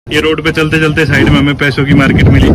ये रोड पे चलते चलते साइड में हमें पैसों की मार्केट मिली।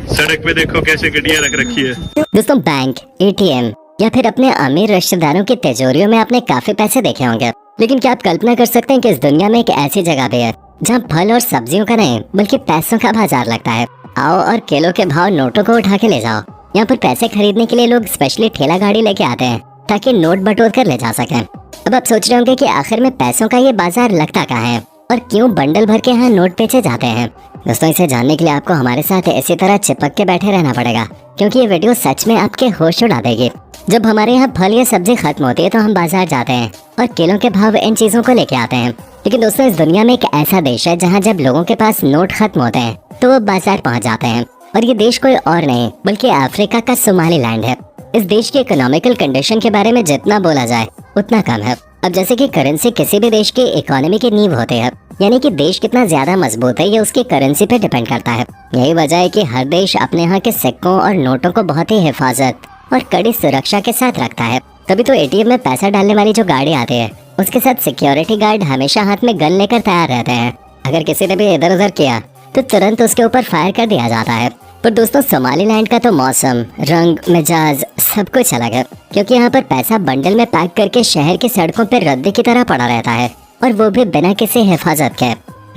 सड़क पे देखो कैसे गड्डियां रख रखी है। दोस्तों बैंक, एटीएम या फिर अपने अमीर रिश्तेदारों की तिजोरियों में आपने काफी पैसे देखे होंगे, लेकिन क्या आप कल्पना कर सकते हैं कि इस दुनिया में एक ऐसी जगह भी है जहाँ फल और सब्जियों का नहीं बल्कि पैसों का बाजार लगता है। आओ और किलो के भाव नोटों को उठा के ले जाओ। यहाँ पर पैसे खरीदने के लिए लोग स्पेशली ठेला गाड़ी लेके आते हैं ताकि नोट बटोर कर ले जा सकें। अब आप सोच रहे होंगे कि आखिर में पैसों का ये बाजार लगता कहाँ है और क्यों बंडल भर के यहाँ नोट बेचे जाते हैं। दोस्तों, इसे जानने के लिए आपको हमारे साथ इसी तरह चिपक के बैठे रहना पड़ेगा, क्योंकि ये वीडियो सच में आपके होश उड़ा देगी। जब हमारे यहाँ फल या सब्जी खत्म होती है तो हम बाजार जाते हैं और किलो के भाव इन चीजों को लेके आते हैं। लेकिन दोस्तों, इस दुनिया में एक ऐसा देश है जहाँ जब लोगों के पास नोट खत्म होते हैं तो वो बाजार पहुँच जाते हैं, और ये देश कोई और नहीं बल्कि अफ्रीका का सोमालीलैंड है। इस देश की इकोनॉमिकल कंडीशन के बारे में जितना बोला जाए उतना कम है। अब जैसे कि करेंसी किसी भी देश की इकोनॉमी की नींव होती है, यानी कि देश कितना ज्यादा मजबूत है ये उसकी करेंसी पे डिपेंड करता है। यही वजह है कि हर देश अपने यहाँ के सिक्कों और नोटों को बहुत ही हिफाजत और कड़ी सुरक्षा के साथ रखता है। तभी तो एटीएम में पैसा डालने वाली जो गाड़ी आती है उसके साथ सिक्योरिटी गार्ड हमेशा हाथ में गन लेकर तैयार रहते हैं। अगर किसी ने भी इधर उधर किया तो तुरंत उसके ऊपर फायर कर दिया जाता है। पर दोस्तों, सोमालीलैंड का तो मौसम, रंग, मिजाज सब कुछ अलग है, क्योंकि यहाँ पर पैसा बंडल में पैक करके शहर की सड़कों पर रद्दी की तरह पड़ा रहता है, और वो भी बिना किसी हिफाजत के।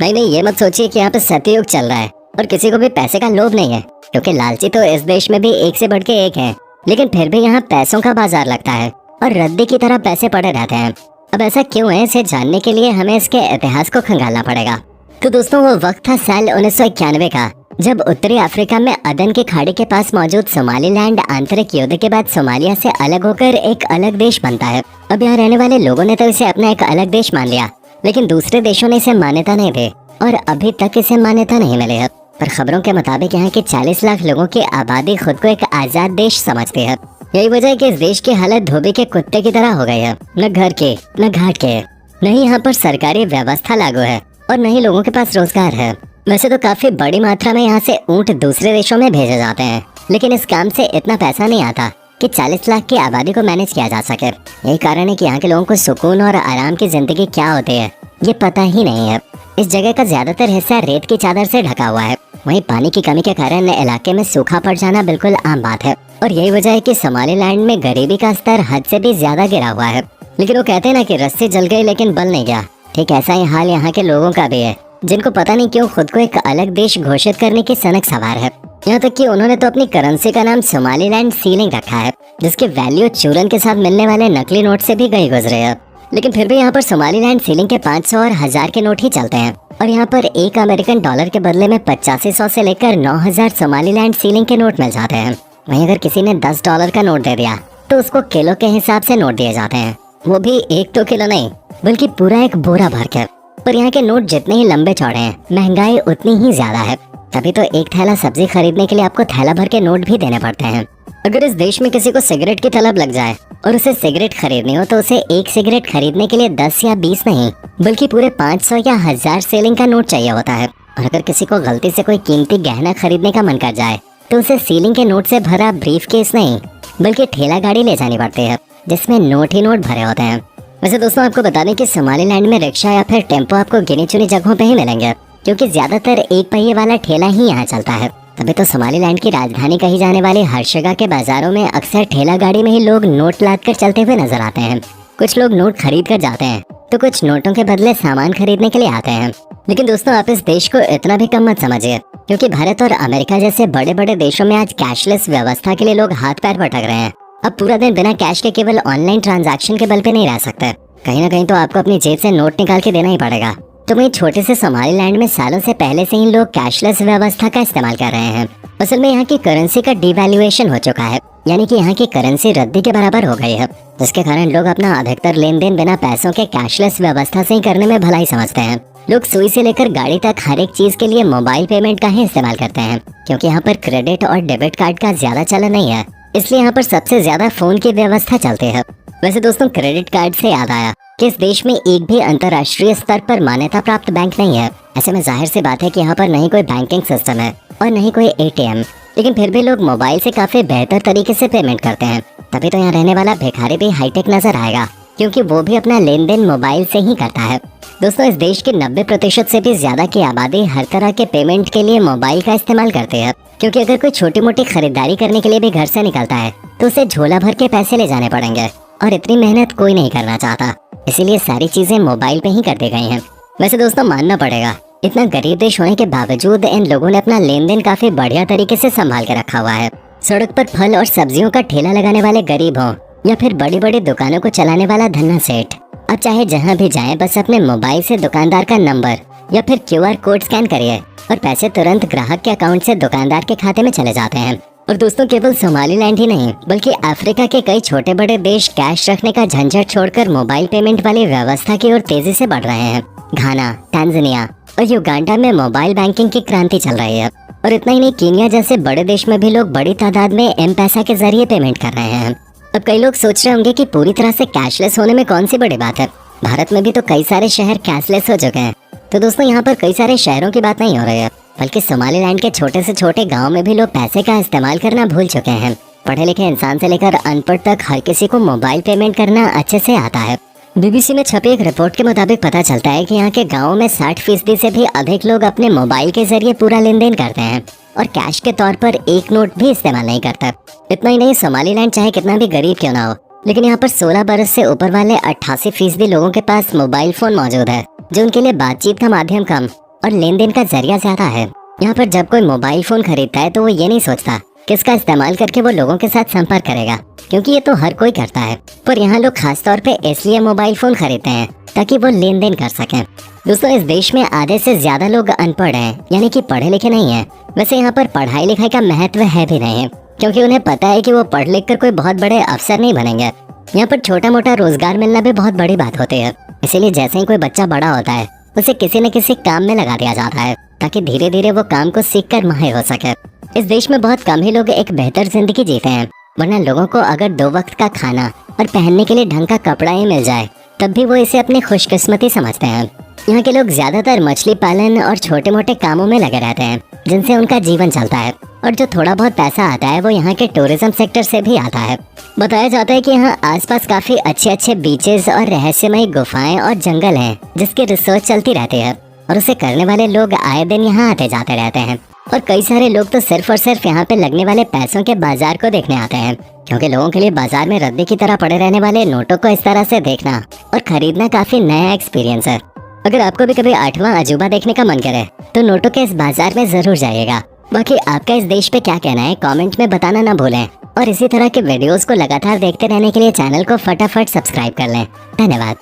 नहीं, ये मत सोचिए कि यहाँ पे सतयुग चल रहा है और किसी को भी पैसे का लोभ नहीं है, क्योंकि लालची तो इस देश में भी एक से बढ़ के एक है। लेकिन फिर भी यहाँ पैसों का बाजार लगता है और रद्दी की तरह पैसे पड़े रहते हैं। अब ऐसा क्यों है, इसे जानने के लिए हमें इसके इतिहास को खंगालना पड़ेगा। तो दोस्तों, वो वक्त था साल 1991 का, जब उत्तरी अफ्रीका में अदन की खाड़ी के पास मौजूद सोमालीलैंड आंतरिक युद्ध के बाद सोमालिया से अलग होकर एक अलग देश बनता है। अब यहाँ रहने वाले लोगों ने तो इसे अपना एक अलग देश मान लिया, लेकिन दूसरे देशों ने इसे मान्यता नहीं दी और अभी तक इसे मान्यता नहीं मिली है। पर खबरों के मुताबिक यहाँ के 40 लाख लोगों की आबादी खुद को एक आजाद देश समझती है। यही वजह है कि इस देश की हालत धोबी के कुत्ते की तरह हो गई है। न घर के, न घाट के, न ही यहाँ पर सरकारी व्यवस्था लागू है और न ही लोगों के पास रोजगार है। वैसे तो काफी बड़ी मात्रा में यहाँ से ऊँट दूसरे देशों में भेजे जाते हैं, लेकिन इस काम से इतना पैसा नहीं आता कि 40 लाख की आबादी को मैनेज किया जा सके। यही कारण है कि यहाँ के लोगों को सुकून और आराम की जिंदगी क्या होती है ये पता ही नहीं है। इस जगह का ज्यादातर हिस्सा रेत की चादर से ढका हुआ है। वहीं पानी की कमी के कारण इलाके में सूखा पड़ जाना बिल्कुल आम बात है, और यही वजह है कि सोमालीलैंड में गरीबी का स्तर हद से भी ज्यादा गिरा हुआ है। लेकिन वो कहते हैं ना कि रस्सी जल गई लेकिन बल नहीं गया, ठीक ऐसा ही हाल यहाँ के लोगों का भी है, जिनको पता नहीं क्यों खुद को एक अलग देश घोषित करने की सनक सवार है। यहाँ तक कि उन्होंने तो अपनी करेंसी का नाम सोमालीलैंड सीलिंग रखा है, जिसकी वैल्यू चूरन के साथ मिलने वाले नकली नोट से भी गई गुजरे है। लेकिन फिर भी यहाँ पर सोमालीलैंड सीलिंग के 500 और 1000 के नोट ही चलते हैं, और यहाँ पर एक अमेरिकन डॉलर के बदले में 8500 से लेकर 9000 सोमालीलैंड सीलिंग के नोट मिल जाते हैं। वहीं अगर किसी ने $10 का नोट दे दिया तो उसको किलो के हिसाब से नोट दिए जाते हैं, वो भी 1-2 किलो नहीं बल्कि पूरा एक बोरा भर के। पर यहाँ के नोट जितने ही लंबे चौड़े हैं, महंगाई उतनी ही ज्यादा है। तभी तो एक थैला सब्जी खरीदने के लिए आपको थैला भर के नोट भी देने पड़ते हैं। अगर इस देश में किसी को सिगरेट की तलब लग जाए और उसे सिगरेट खरीदनी हो तो उसे एक सिगरेट खरीदने के लिए 10 या 20 नहीं बल्कि पूरे 500 या 1000 सीलिंग का नोट चाहिए होता है। और अगर किसी को गलती से कोई कीमती गहना खरीदने का मन कर जाए तो उसे सीलिंग के नोट से भरा ब्रीफ केस नहीं बल्कि ठेला गाड़ी ले जानी पड़ती है, जिसमें नोट ही नोट भरे होते हैं। वैसे दोस्तों, आपको बता दें कि सोमालीलैंड में रिक्शा या फिर टेम्पो आपको गिनी चुनी जगहों पे ही मिलेंगे, क्योंकि ज्यादातर एक पहिए वाला ठेला ही यहाँ चलता है। तभी तो सोमालीलैंड की राजधानी कही जाने वाली हर जगह के बाजारों में अक्सर ठेला गाड़ी में ही लोग नोट लाद कर चलते हुए नजर आते हैं। कुछ लोग नोट खरीद कर जाते हैं तो कुछ नोटों के बदले सामान खरीदने के लिए आते हैं। लेकिन दोस्तों, आप इस देश को इतना भी कम मत समझिए, क्योंकि भारत और अमेरिका जैसे बड़े बड़े देशों में आज कैशलेस व्यवस्था के लिए लोग हाथ पैर पटक रहे हैं। अब पूरा दिन बिना कैश के केवल ऑनलाइन ट्रांजैक्शन के बल पे नहीं रह सकते, कहीं ना कहीं तो आपको अपनी जेब से नोट निकाल के देना ही पड़ेगा। तो वहीं छोटे से सोमालीलैंड में सालों से पहले से ही लोग कैशलेस व्यवस्था का इस्तेमाल कर रहे हैं। असल में यहाँ की करेंसी का डिवैल्यूएशन हो चुका है, यानी कि यहाँ की करेंसी रद्दी के बराबर हो गई है, जिसके कारण लोग अपना अधिकतर लेन देन बिना पैसों के कैशलेस व्यवस्था से ही करने में भलाई समझते हैं। लोग सुई से लेकर गाड़ी तक हर एक चीज के लिए मोबाइल पेमेंट का ही इस्तेमाल करते हैं, क्योंकि यहाँ पर क्रेडिट और डेबिट कार्ड का ज्यादा चलन नहीं है, इसलिए यहाँ पर सबसे ज्यादा फोन की व्यवस्था चलती है। वैसे दोस्तों, क्रेडिट कार्ड से याद आया कि इस देश में एक भी अंतर्राष्ट्रीय स्तर पर मान्यता प्राप्त बैंक नहीं है। ऐसे में जाहिर सी बात है कि यहाँ पर नहीं कोई बैंकिंग सिस्टम है और नहीं कोई एटीएम, लेकिन फिर भी लोग मोबाइल से काफी बेहतर तरीके से पेमेंट करते हैं। तभी तो यहाँ रहने वाला भिखारी भी हाईटेक नजर आएगा, क्योंकि वो भी अपना लेन देन मोबाइल से ही करता है। दोस्तों, इस देश की 90% से भी ज्यादा की आबादी हर तरह के पेमेंट के लिए मोबाइल का इस्तेमाल करते हैं, क्योंकि अगर कोई छोटी मोटी खरीदारी करने के लिए भी घर से निकलता है तो उसे झोला भर के पैसे ले जाने पड़ेंगे, और इतनी मेहनत कोई नहीं करना चाहता। इसीलिए सारी चीजें मोबाइल पे ही कर दी गई हैं। वैसे दोस्तों, मानना पड़ेगा, इतना गरीब देश होने के बावजूद इन लोगों ने अपना लेन देन काफी बढ़िया तरीके से संभाल के रखा हुआ है। सड़क पर फल और सब्जियों का ठेला लगाने वाले गरीब हों या फिर बड़ी बड़ी दुकानों को चलाने वाला धन्ना सेठ, अब चाहे जहाँ भी जाएं, बस अपने मोबाइल से दुकानदार का नंबर या फिर QR कोड स्कैन करिए और पैसे तुरंत ग्राहक के अकाउंट से दुकानदार के खाते में चले जाते हैं। और दोस्तों, केवल सोमालीलैंड ही नहीं, बल्कि अफ्रीका के कई छोटे बड़े देश कैश रखने का झंझट छोड़कर मोबाइल पेमेंट वाली व्यवस्था की ओर तेजी से बढ़ रहे हैं। घाना, तांजानिया और युगांडा में मोबाइल बैंकिंग की क्रांति चल रही है। और इतना ही नहीं, कीनिया जैसे बड़े देश में भी लोग बड़ी तादाद में M-Pesa के जरिए पेमेंट कर रहे हैं। अब कई लोग सोच रहे होंगे कि पूरी तरह से कैशलेस होने में कौन सी बड़ी बात है, भारत में भी तो कई सारे शहर कैशलेस हो चुके हैं। तो दोस्तों, यहाँ पर कई सारे शहरों की बात नहीं हो रही है, बल्कि सोमालीलैंड के छोटे से छोटे गांव में भी लोग पैसे का इस्तेमाल करना भूल चुके हैं। पढ़े लिखे इंसान से लेकर अनपढ़ तक हर किसी को मोबाइल पेमेंट करना अच्छे से आता है। BBC में छपी एक रिपोर्ट के मुताबिक पता चलता है कि यहाँ के गाँव में 60% से भी अधिक लोग अपने मोबाइल के जरिए पूरा लेन देन करते हैं और कैश के तौर पर एक नोट भी इस्तेमाल नहीं करते। इतना ही नहीं, सोमालीलैंड चाहे कितना भी गरीब क्यों ना हो, लेकिन यहाँ पर 16 बरस से ऊपर वाले 88% लोगों के पास मोबाइल फोन मौजूद है, जो उनके लिए बातचीत का माध्यम कम और लेन देन का जरिया ज्यादा है। यहाँ पर जब कोई मोबाइल फोन खरीदता है तो वो ये नहीं सोचता कि इसका इस्तेमाल करके वो लोगों के साथ संपर्क करेगा, क्योंकि ये तो हर कोई करता है। पर यहाँ लोग खास तौर पे इसलिए मोबाइल फोन खरीदते हैं ताकि वो लेन देन कर सकें। दोस्तों, इस देश में आधे से ज्यादा लोग अनपढ़ हैं, यानी कि पढ़े लिखे नहीं हैं। वैसे यहाँ पर पढ़ाई लिखाई का महत्व है भी नहीं है, क्योंकि उन्हें पता है कि वो पढ़ लिख कर कोई बहुत बड़े अफसर नहीं बनेंगे। यहाँ पर छोटा मोटा रोजगार मिलना भी बहुत बड़ी बात होती है। इसीलिए जैसे ही कोई बच्चा बड़ा होता है, उसे किसी न किसी काम में लगा दिया जाता है, ताकि धीरे धीरे वो काम को सीख कर माहिर हो सके। इस देश में बहुत कम ही लोग एक बेहतर जिंदगी जीते हैं, वरना लोगों को अगर 2 वक्त का खाना और पहनने के लिए ढंग का कपड़ा ही मिल जाए, तब भी वो इसे अपनी खुशकिस्मती समझते हैं। यहाँ के लोग ज्यादातर मछली पालन और छोटे मोटे कामों में लगे रहते हैं, जिनसे उनका जीवन चलता है। और जो थोड़ा बहुत पैसा आता है वो यहाँ के टूरिज्म सेक्टर से भी आता है। बताया जाता है कि यहाँ आसपास काफी अच्छे अच्छे बीचेस और रहस्यमय गुफाएं और जंगल हैं, जिसकी रिसर्च चलती रहती है और उसे करने वाले लोग आए दिन यहाँ आते जाते रहते हैं। और कई सारे लोग तो सिर्फ और सिर्फ यहाँ पे लगने वाले पैसों के बाजार को देखने आते हैं, क्योंकि लोगों के लिए बाजार में रद्दी की तरह पड़े रहने वाले नोटों को इस तरह से देखना और खरीदना काफी नया एक्सपीरियंस है। अगर आपको भी कभी 8वां अजूबा देखने का मन करे तो नोटों के इस बाजार में जरूर जाइएगा। बाकी आपका इस देश पे क्या कहना है, कमेंट में बताना ना भूलें। और इसी तरह के वीडियोस को लगातार देखते रहने के लिए चैनल को फटाफट सब्सक्राइब कर लें। धन्यवाद।